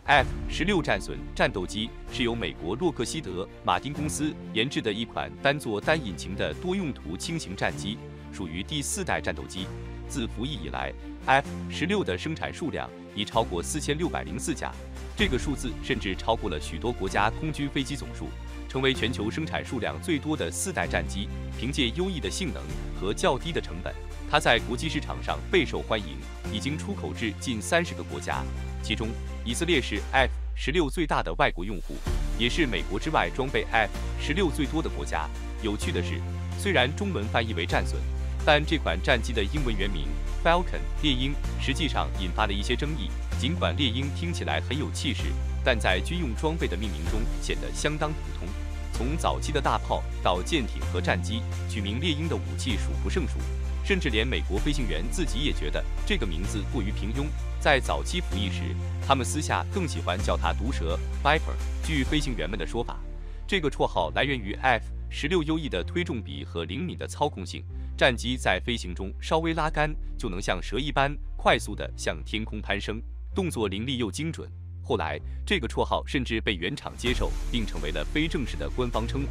F-16战损战斗机是由美国洛克希德马丁公司研制的一款单座单引擎的多用途轻型战机，属于第4代战斗机。自服役以来 ，F-16的生产数量已超过4604架，这个数字甚至超过了许多国家空军飞机总数，成为全球生产数量最多的4代战机。凭借优异的性能和较低的成本，它在国际市场上备受欢迎，已经出口至近30个国家。其中，以色列是 F-16最大的外国用户，也是美国之外装备 F-16最多的国家。有趣的是，虽然中文翻译为战损，但这款战机的英文原名 Falcon 猎鹰实际上引发了一些争议。尽管猎鹰听起来很有气势，但在军用装备的命名中显得相当普通。从早期的大炮到舰艇和战机，取名猎鹰的武器数不胜数，甚至连美国飞行员自己也觉得这个名字过于平庸。在早期服役时，他们私下更喜欢叫它毒蛇 Viper。据飞行员们的说法，这个绰号来源于 F-16优异的推重比和灵敏的操控性，战机在飞行中稍微拉杆就能像蛇一般快速地向天空攀升，动作凌厉又精准。后来，这个绰号甚至被原厂接受，并成为了非正式的官方称呼。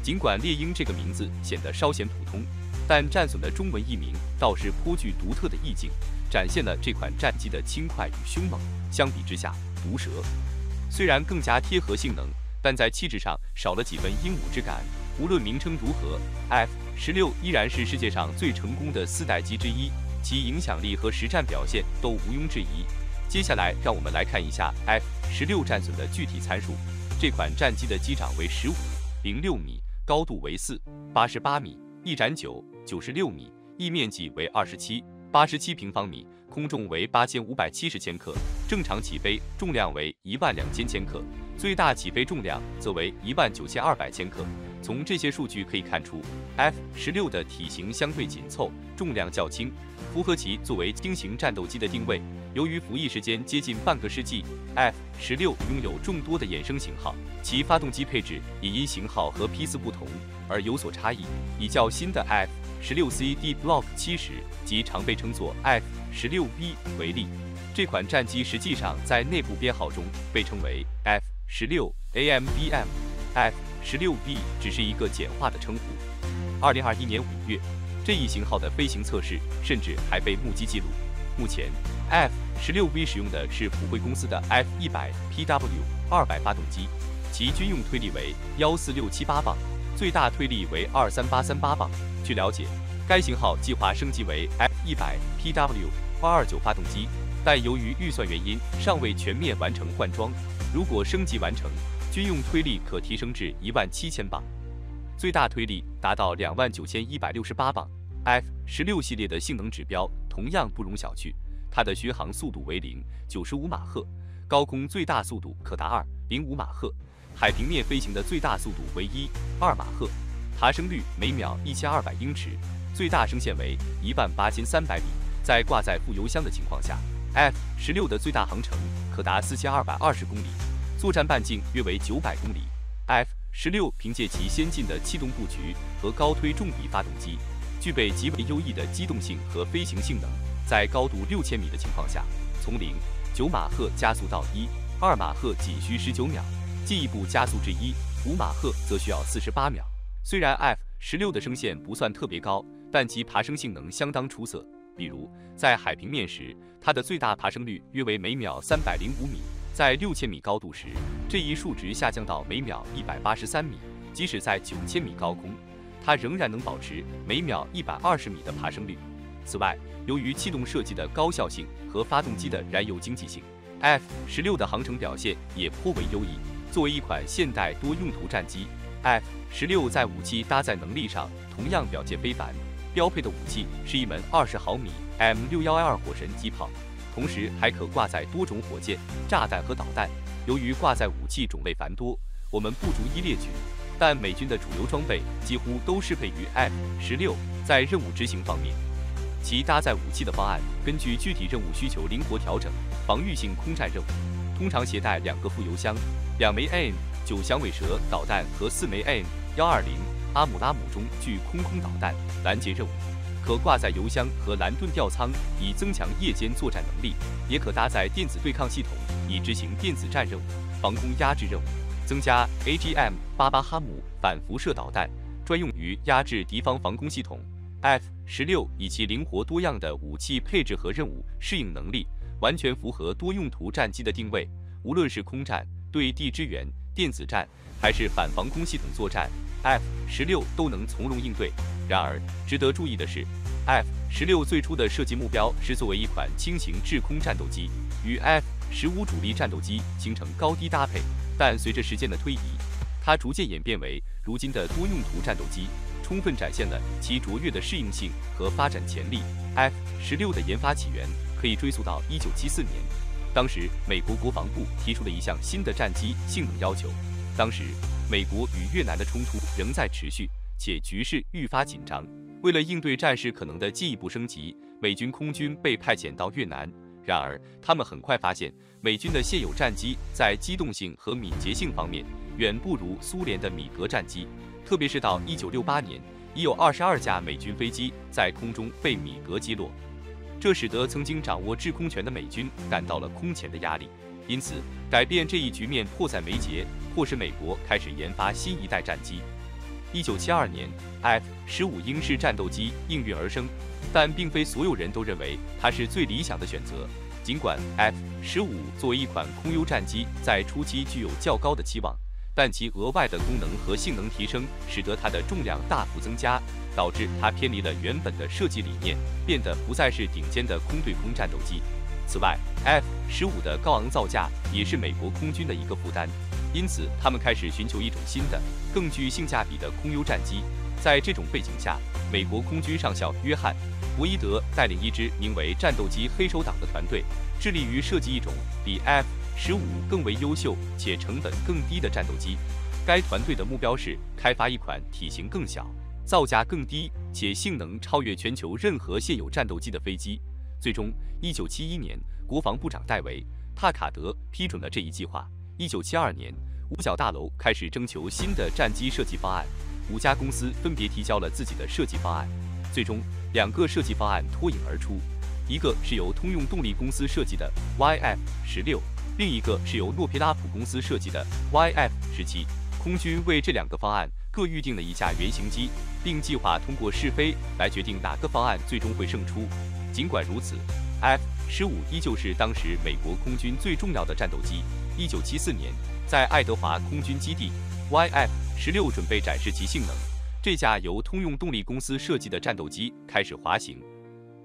尽管猎鹰这个名字显得稍显普通，但战损的中文译名倒是颇具独特的意境，展现了这款战机的轻快与凶猛。相比之下，毒蛇虽然更加贴合性能，但在气质上少了几分英武之感。无论名称如何 ，F-16依然是世界上最成功的4代机之一，其影响力和实战表现都毋庸置疑。接下来，让我们来看一下 F-16战损的具体参数。这款战机的机长为15.06米，高度为4.88米，翼展9.96米，翼面积为27.87平方米，空重为8570千克，正常起飞重量为12000千克，最大起飞重量则为19200千克。从这些数据可以看出 ，F-16的体型相对紧凑，重量较轻，符合其作为轻型战斗机的定位。由于服役时间接近半个世纪 ，F-16拥有众多的衍生型号，其发动机配置也因型号和批次不同而有所差异。以较新的 F-16C/D Block 70及常被称作 F-16B 为例，这款战机实际上在内部编号中被称为 F-16AMBM。F-16B 只是一个简化的称呼。2021年5月，这一型号的飞行测试甚至还被目击记录。目前 F-16B 使用的是普惠公司的 F100PW200 发动机，其军用推力为14678磅，最大推力为23838磅。据了解，该型号计划升级为 F100PW229 发动机，但由于预算原因，尚未全面完成换装。如果升级完成，军用推力可提升至17000磅，最大推力达到29168磅。F-16系列的性能指标同样不容小觑，它的巡航速度为0.95马赫，高空最大速度可达2.05马赫，海平面飞行的最大速度为1.2马赫，爬升率每秒1200英尺，最大升限为18300米。在挂载副油箱的情况下 ，F-16的最大航程可达4220公里，作战半径约为900公里。F-16凭借其先进的气动布局和高推重比发动机，具备极为优异的机动性和飞行性能。在高度6000米的情况下，从0.9马赫加速到1.2马赫仅需19秒，进一步加速至1.5马赫则需要48秒。虽然 F-16的升限不算特别高，但其爬升性能相当出色。比如，在海平面时，它的最大爬升率约为每秒305米；在6000米高度时，这一数值下降到每秒183米。即使在9000米高空，它仍然能保持每秒120米的爬升率。此外，由于气动设计的高效性和发动机的燃油经济性 ，F-16的航程表现也颇为优异。作为一款现代多用途战机 ，F-16在武器搭载能力上同样表现非凡。标配的武器是一门20毫米 M612火神机炮，同时还可挂载多种火箭、炸弹和导弹。由于挂载武器种类繁多，我们不逐一列举，但美军的主流装备几乎都适配于 F-16。在任务执行方面，其搭载武器的方案根据具体任务需求灵活调整。防御性空战任务通常携带2个副油箱、2枚 AIM-9响尾蛇导弹和4枚 AIM-120阿姆拉姆中距空导弹拦截任务。可挂载油箱和蓝盾吊舱，以增强夜间作战能力；也可搭载电子对抗系统，以执行电子战任务、防空压制任务。增加 AGM-88哈姆反辐射导弹，专用于压制敌方防空系统。F-16以其灵活多样的武器配置和任务适应能力，完全符合多用途战机的定位。无论是空战、对地支援、电子战，还是反防空系统作战，F-16都能从容应对。然而，值得注意的是 ，F-16最初的设计目标是作为一款轻型制空战斗机，与 F-15主力战斗机形成高低搭配。但随着时间的推移，它逐渐演变为如今的多用途战斗机，充分展现了其卓越的适应性和发展潜力。F-16的研发起源可以追溯到1974年，当时美国国防部提出了一项新的战机性能要求。当时，美国与越南的冲突仍在持续，且局势愈发紧张。为了应对战事可能的进一步升级，美军空军被派遣到越南。然而，他们很快发现，美军的现有战机在机动性和敏捷性方面远不如苏联的米格战机。特别是到1968年，已有22架美军飞机在空中被米格击落，这使得曾经掌握制空权的美军感到了空前的压力。因此，改变这一局面迫在眉睫，迫使美国开始研发新一代战机。1972年 ，F-15英式战斗机应运而生，但并非所有人都认为它是最理想的选择。尽管 F-15作为一款空优战机，在初期具有较高的期望，但其额外的功能和性能提升，使得它的重量大幅增加，导致它偏离了原本的设计理念，变得不再是顶尖的空对空战斗机。此外 ，F-15的高昂造价也是美国空军的一个负担。因此，他们开始寻求一种新的、更具性价比的空优战机。在这种背景下，美国空军上校约翰·伯伊德带领一支名为“战斗机黑手党”的团队，致力于设计一种比 F-15更为优秀且成本更低的战斗机。该团队的目标是开发一款体型更小、造价更低且性能超越全球任何现有战斗机的飞机。最终，1971年，国防部长戴维·帕卡德批准了这一计划。1972年，五角大楼开始征求新的战机设计方案，5家公司分别提交了自己的设计方案。最终，2个设计方案脱颖而出，一个是由通用动力公司设计的 YF-16，另一个是由诺佩拉普公司设计的 YF-17。空军为这2个方案各预定了一架原型机，并计划通过试飞来决定哪个方案最终会胜出。尽管如此， F-15依旧是当时美国空军最重要的战斗机。1974年，在爱德华空军基地 ，YF-16准备展示其性能。这架由通用动力公司设计的战斗机开始滑行，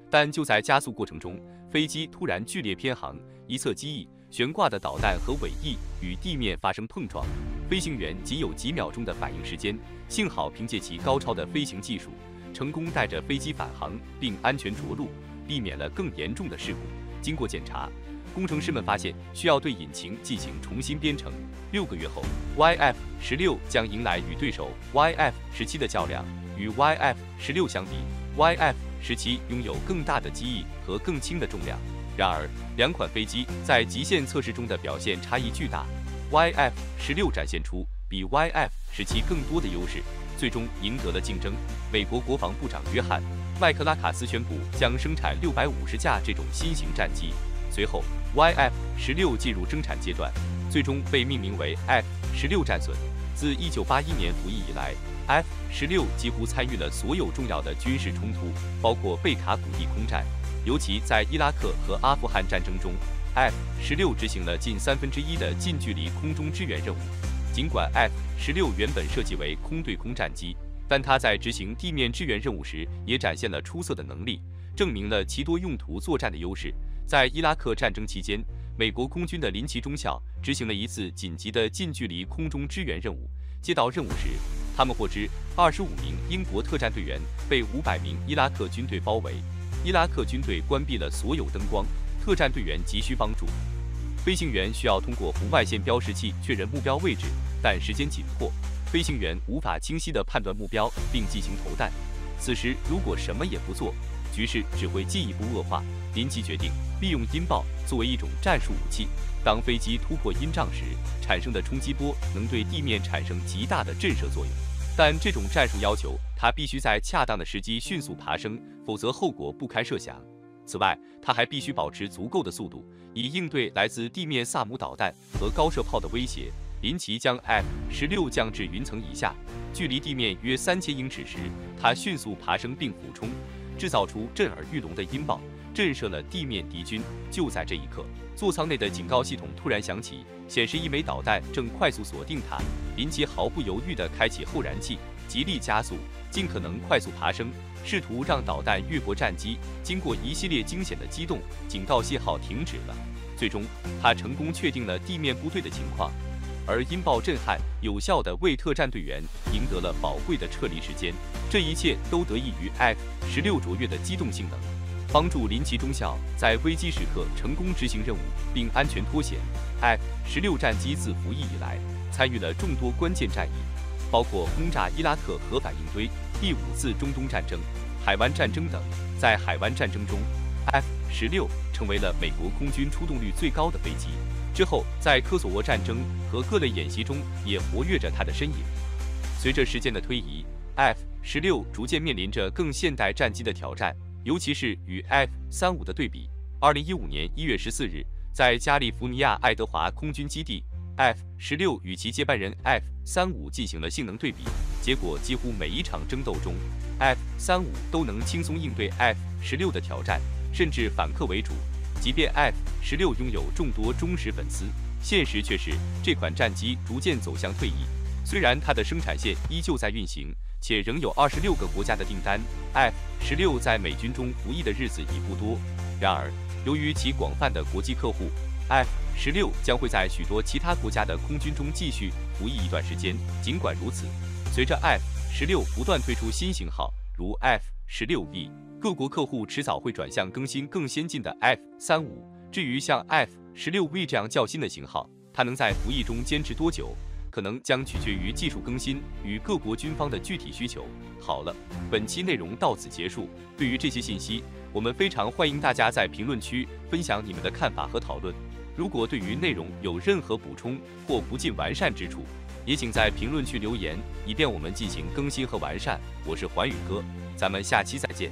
但就在加速过程中，飞机突然剧烈偏航，一侧机翼、悬挂的导弹和尾翼与地面发生碰撞，飞行员仅有几秒钟的反应时间。幸好凭借其高超的飞行技术，成功带着飞机返航并安全着陆，避免了更严重的事故。经过检查，工程师们发现需要对引擎进行重新编程。6个月后 ，YF-16将迎来与对手 YF-17的较量。与 YF-16相比 ，YF-17拥有更大的机翼和更轻的重量。然而，2款飞机在极限测试中的表现差异巨大。YF-16展现出比 YF-17更多的优势，最终赢得了竞争。美国国防部长约翰·麦克拉卡斯宣布将生产650架这种新型战机。随后 ，YF-16进入征产阶段，最终被命名为 F-16战损。自1981年服役以来 ，F-16几乎参与了所有重要的军事冲突，包括贝卡谷地空战。尤其在伊拉克和阿富汗战争中 ，F-16执行了近1/3的近距离空中支援任务。尽管 F-16原本设计为空对空战机，但它在执行地面支援任务时也展现了出色的能力，证明了其多用途作战的优势。在伊拉克战争期间，美国空军的林奇中校执行了一次紧急的近距离空中支援任务。接到任务时，他们获知25名英国特战队员被500名伊拉克军队包围。伊拉克军队关闭了所有灯光，特战队员急需帮助。飞行员需要通过红外线标识器确认目标位置，但时间紧迫，飞行员无法清晰地判断目标并进行投弹。此时如果什么也不做，局势只会进一步恶化。林奇决定利用音爆作为一种战术武器，当飞机突破音障时，产生的冲击波能对地面产生极大的震慑作用。但这种战术要求它必须在恰当的时机迅速爬升，否则后果不堪设想。此外，它还必须保持足够的速度，以应对来自地面萨姆导弹和高射炮的威胁。林奇将 F-16降至云层以下，距离地面约3000英尺时，它迅速爬升并俯冲，制造出震耳欲聋的音爆，震慑了地面敌军。就在这一刻，座舱内的警告系统突然响起，显示一枚导弹正快速锁定它。林奇毫不犹豫地开启后燃器，极力加速，尽可能快速爬升，试图让导弹越过战机。经过一系列惊险的机动，警告信号停止了。最终，他成功确定了地面部队的情况，而音爆震撼有效地为特战队员赢得了宝贵的撤离时间。这一切都得益于 F-16卓越的机动性能，帮助林奇中校在危机时刻成功执行任务并安全脱险。F-16战机自服役以来，参与了众多关键战役，包括轰炸伊拉克核反应堆、第5次中东战争、海湾战争等。在海湾战争中， F-16成为了美国空军出动率最高的飞机。之后，在科索沃战争和各类演习中也活跃着它的身影。随着时间的推移， F-16逐渐面临着更现代战机的挑战，尤其是与 F-35的对比。2015年1月14日，在加利福尼亚爱德华空军基地， F-16与其接班人 F-35进行了性能对比，结果几乎每一场争斗中， F-35都能轻松应对 F-16的挑战，甚至反客为主。即便 F-16拥有众多忠实粉丝，现实却是这款战机逐渐走向退役。虽然它的生产线依旧在运行，且仍有26个国家的订单， F-16在美军中服役的日子已不多。然而，由于其广泛的国际客户， F-16将会在许多其他国家的空军中继续服役一段时间。尽管如此，随着 F-16不断推出新型号，如 F-16V， 各国客户迟早会转向更新更先进的 F-35。至于像 F-16V 这样较新的型号，它能在服役中坚持多久，可能将取决于技术更新与各国军方的具体需求。好了，本期内容到此结束。对于这些信息，我们非常欢迎大家在评论区分享你们的看法和讨论。如果对于内容有任何补充或不尽完善之处，也请在评论区留言，以便我们进行更新和完善。我是寰宇哥，咱们下期再见。